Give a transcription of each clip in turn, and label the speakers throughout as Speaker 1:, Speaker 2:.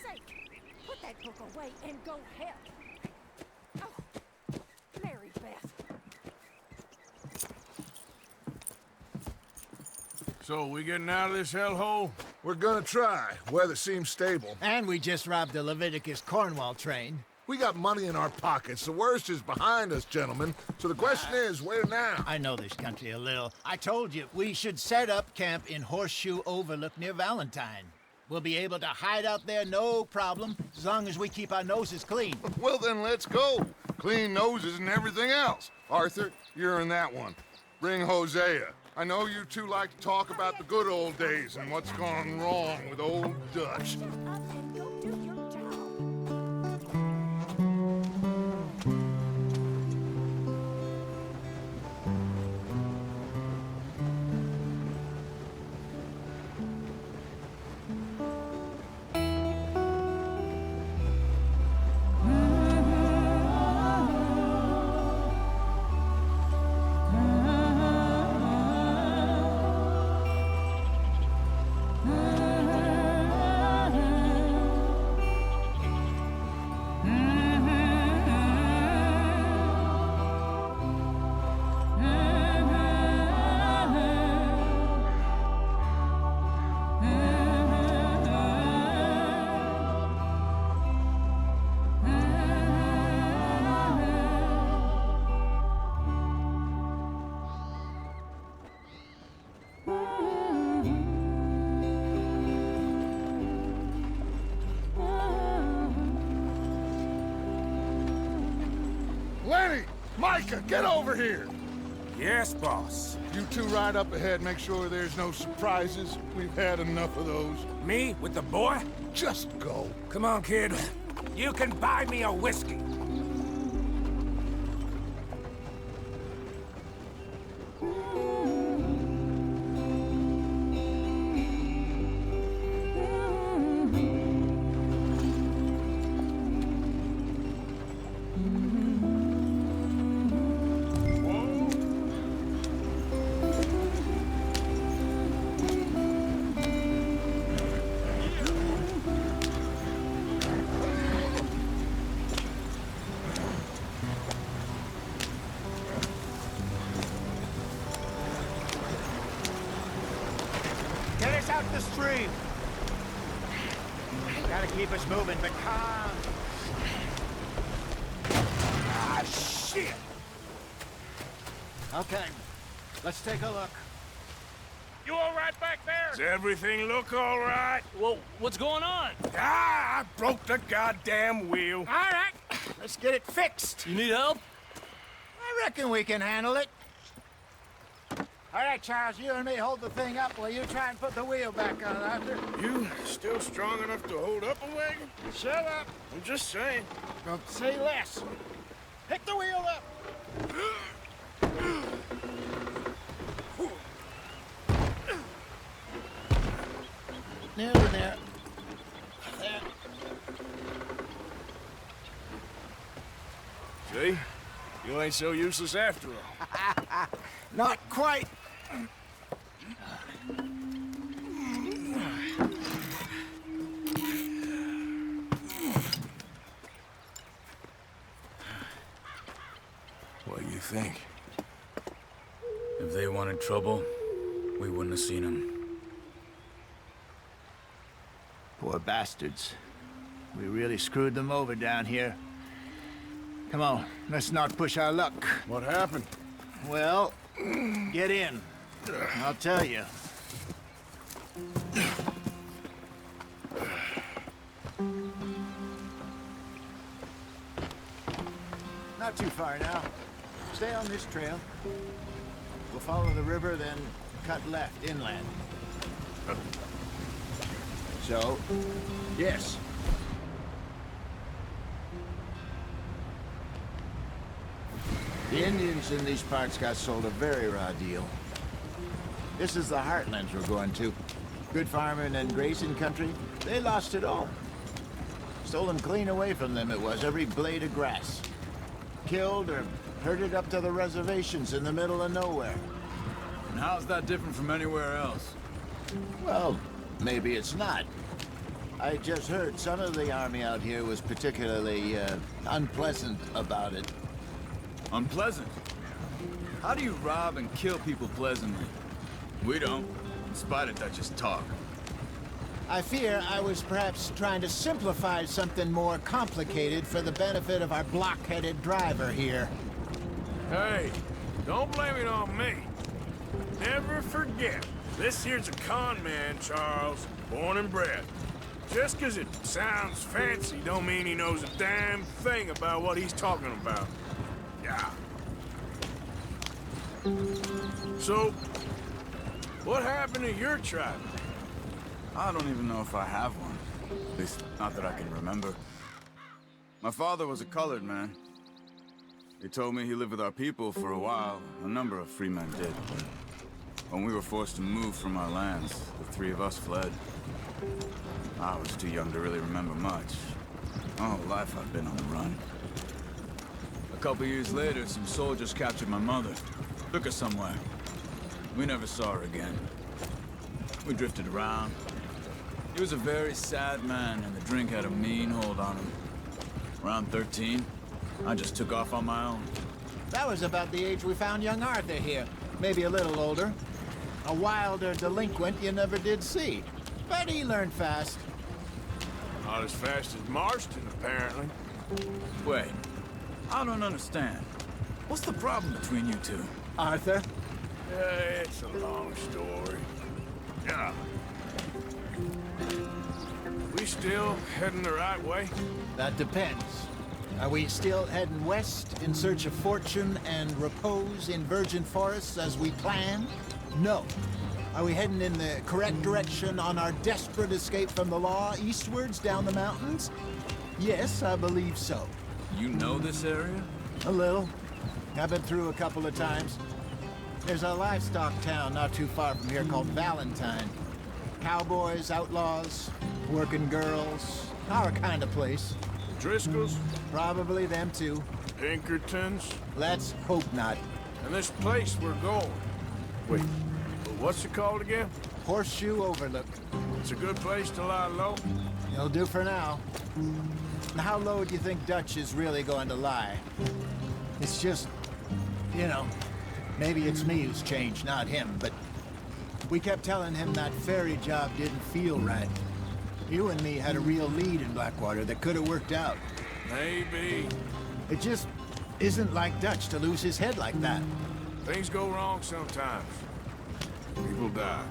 Speaker 1: sake! Put that book away and go help. Oh, Mary Beth.
Speaker 2: So, we getting out of this hellhole?
Speaker 3: We're gonna try. Weather seems stable.
Speaker 4: And we just robbed the Leviticus Cornwall train.
Speaker 3: We got money in our pockets. The worst is behind us, gentlemen. So the question is, where now?
Speaker 4: I know this country a little. I told you, we should set up camp in Horseshoe Overlook near Valentine. We'll be able to hide out there, no problem, as long as we keep our noses clean.
Speaker 5: Well, then let's go. Clean noses and everything else. Arthur, you're in that one. Bring Hosea. I know you two like to talk about the good old days and what's gone wrong with old Dutch.
Speaker 1: Shut up and go do your job.
Speaker 5: Lenny! Micah, get over here!
Speaker 2: Yes, boss.
Speaker 5: You two ride up ahead, make sure there's no surprises. We've had enough of those.
Speaker 2: Me with the boy?
Speaker 5: Just go.
Speaker 2: Come on, kid. You can buy me a whiskey.
Speaker 4: Get us out the stream. Gotta keep us moving, but calm.
Speaker 2: Ah, shit!
Speaker 4: Okay, let's take a look.
Speaker 6: You all right back there?
Speaker 2: Does everything look all right?
Speaker 6: Well, what's going on?
Speaker 2: Ah, I broke the goddamn wheel.
Speaker 4: All right, let's get it fixed.
Speaker 6: You need help?
Speaker 4: I reckon we can handle it. All right, Charles, you and me hold the thing up while you try and put the wheel back on, Arthur.
Speaker 2: You still strong enough to hold up a wagon?
Speaker 4: Shut up.
Speaker 2: I'm just saying.
Speaker 4: Don't say less. Pick the wheel up. Nearly there. There.
Speaker 2: See? You ain't so useless after all.
Speaker 4: Not quite.
Speaker 2: What do you think?
Speaker 6: If they wanted trouble, we wouldn't have seen them.
Speaker 4: Poor bastards. We really screwed them over down here. Come on, let's not push our luck.
Speaker 2: What happened?
Speaker 4: Well, get in. I'll tell you. Not too far now. Stay on this trail. We'll follow the river, then cut left inland. So, yes. The Indians in these parts got sold a very raw deal. This is the heartlands we're going to. Good farming and grazing country, they lost it all. Stolen clean away from them it was, every blade of grass. Killed or herded up to the reservations in the middle of nowhere.
Speaker 6: And how's that different from anywhere else?
Speaker 4: Well, maybe it's not. I just heard some of the army out here was particularly unpleasant about it.
Speaker 6: Unpleasant? How do you rob and kill people pleasantly? We don't, in spite of Dutch's talk.
Speaker 4: I fear I was perhaps trying to simplify something more complicated for the benefit of our block-headed driver here.
Speaker 2: Hey, don't blame it on me. Never forget, this here's a con man, Charles, born and bred. Just 'cause it sounds fancy don't mean he knows a damn thing about what he's talking about. Yeah. So, what happened to your tribe?
Speaker 6: I don't even know if I have one. At least, not that I can remember. My father was a colored man. He told me he lived with our people for a while. A number of free men did. When we were forced to move from our lands, the three of us fled. I was too young to really remember much. My whole life I've been on the run. A couple years later, some soldiers captured my mother. Took her somewhere. We never saw her again. We drifted around. He was a very sad man, and the drink had a mean hold on him. Around 13, I just took off on my own.
Speaker 4: That was about the age we found young Arthur here. Maybe a little older. A wilder delinquent you never did see. But he learned fast.
Speaker 2: Not as fast as Marston, apparently.
Speaker 6: Wait, I don't understand. What's the problem between you two?
Speaker 4: Arthur?
Speaker 2: It's a long story. Yeah. We still heading the right way?
Speaker 4: That depends. Are we still heading west in search of fortune and repose in virgin forests as we planned? No. Are we heading in the correct direction on our desperate escape from the law eastwards down the mountains? Yes, I believe so.
Speaker 6: You know this area?
Speaker 4: A little. I've been through a couple of times. There's a livestock town not too far from here called Valentine. Cowboys, outlaws, working girls, our kind of place.
Speaker 2: Driscolls?
Speaker 4: Probably them too.
Speaker 2: Pinkertons?
Speaker 4: Let's hope not.
Speaker 2: And this place we're going. Wait, what's it called again?
Speaker 4: Horseshoe Overlook.
Speaker 2: It's a good place to lie low?
Speaker 4: It'll do for now. Now, how low do you think Dutch is really going to lie? It's just, you know, maybe it's me who's changed, not him, but we kept telling him that ferry job didn't feel right. You and me had a real lead in Blackwater that could have worked out.
Speaker 2: Maybe.
Speaker 4: It just isn't like Dutch to lose his head like that.
Speaker 2: Things go wrong sometimes. People die.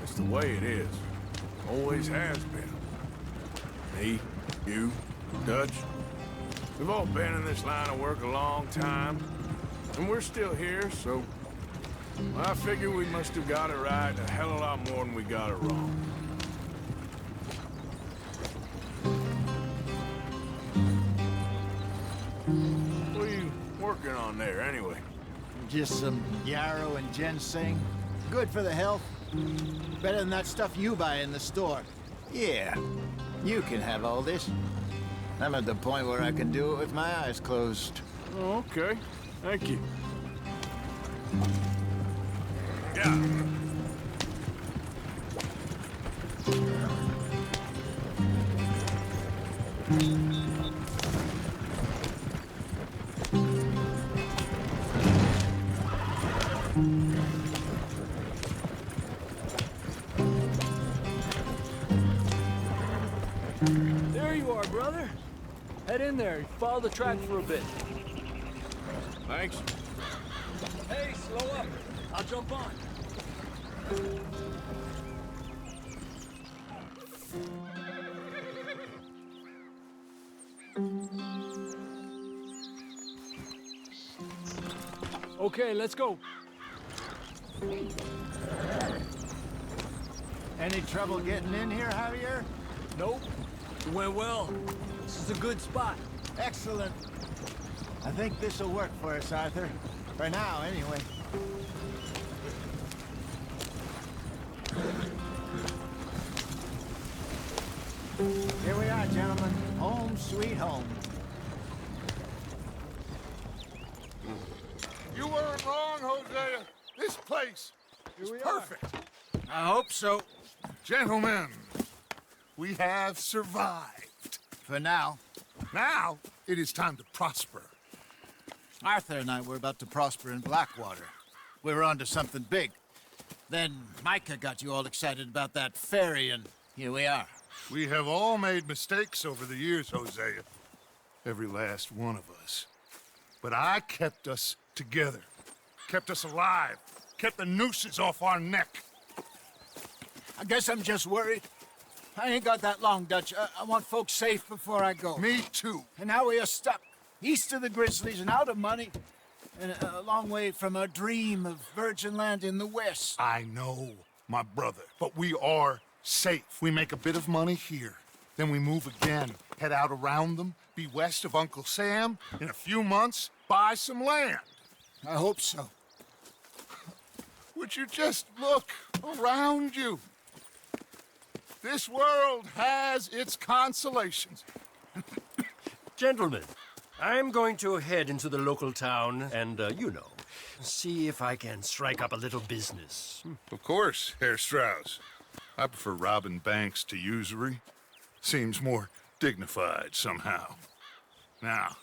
Speaker 2: It's the way it is. Always has been. Me, you, Dutch. We've all been in this line of work a long time. And we're still here, so... I figure we must have got it right a hell of a lot more than we got it wrong. What are you working on there, anyway?
Speaker 4: Just some yarrow and ginseng. Good for the health. Better than that stuff you buy in the store. Yeah, you can have all this. I'm at the point where I can do it with my eyes closed.
Speaker 2: Oh, okay. Thank you. Yeah.
Speaker 7: There you are, brother. Head in there. Follow the track for a bit.
Speaker 2: Thanks.
Speaker 7: Hey, slow up. I'll jump on. Okay, let's go.
Speaker 4: Any trouble getting in here, Javier?
Speaker 7: Nope. It went well. This is a good spot.
Speaker 4: Excellent. I think this'll work for us, Arthur. For now, anyway. Here we are, gentlemen. Home sweet home.
Speaker 5: You weren't wrong, Hosea. This place is perfect.
Speaker 3: I hope so.
Speaker 5: Gentlemen,
Speaker 3: We have survived.
Speaker 4: For now.
Speaker 3: Now, it is time to prosper.
Speaker 4: Arthur and I were about to prosper in Blackwater. We were onto something big. Then Micah got you all excited about that ferry, and here we are.
Speaker 3: We have all made mistakes over the years, Hosea. Every last one of us. But I kept us together. Kept us alive. Kept the nooses off our neck.
Speaker 4: I guess I'm just worried. I ain't got that long, Dutch. I want folks safe before I go.
Speaker 3: Me too.
Speaker 4: And now we are stuck, east of the Grizzlies and out of money, and a long way from our dream of virgin land in the west.
Speaker 3: I know, my brother, but we are safe. We make a bit of money here. Then we move again, head out around them, be west of Uncle Sam. In a few months, buy some land.
Speaker 4: I hope so.
Speaker 3: Would you just look around you? This world has its consolations.
Speaker 8: Gentlemen, I'm going to head into the local town and, see if I can strike up a little business.
Speaker 3: Of course, Herr Strauss. I prefer robbing banks to usury. Seems more dignified somehow. Now,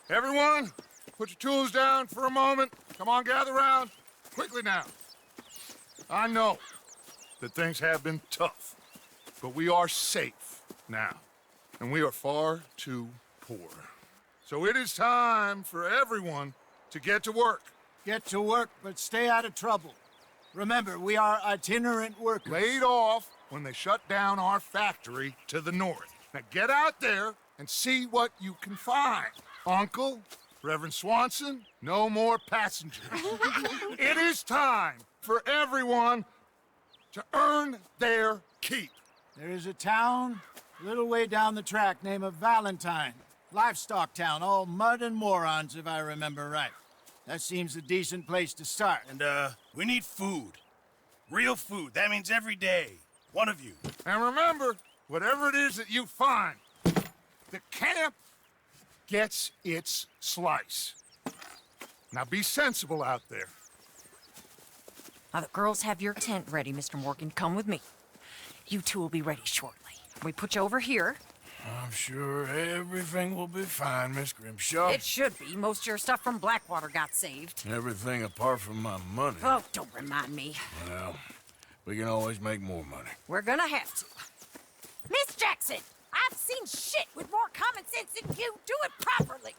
Speaker 3: everyone, put your tools down for a moment. Come on, gather round. Quickly now. I know that things have been tough, but we are safe now, and we are far too poor. So it is time for everyone to get to work.
Speaker 4: Get to work, but stay out of trouble. Remember, we are itinerant workers.
Speaker 3: Laid off when they shut down our factory to the north. Now get out there and see what you can find. Uncle, Reverend Swanson, no more passengers. It is time for everyone to earn their keep.
Speaker 4: There is a town a little way down the track named Valentine. Livestock town, all mud and morons, if I remember right. That seems a decent place to start.
Speaker 9: And, we need food. Real food. That means every day. One of you.
Speaker 3: And remember, whatever it is that you find, the camp gets its slice. Now be sensible out there.
Speaker 1: Now, the girls have your tent ready, Mr. Morgan. Come with me. You two will be ready shortly. We put you over here.
Speaker 2: I'm sure everything will be fine, Miss Grimshaw.
Speaker 1: It should be. Most of your stuff from Blackwater got saved.
Speaker 2: Everything apart from my money.
Speaker 1: Oh, don't remind me.
Speaker 2: Well, we can always make more money.
Speaker 1: We're gonna have to. Miss Jackson, I've seen shit with more common sense than you. Do it properly.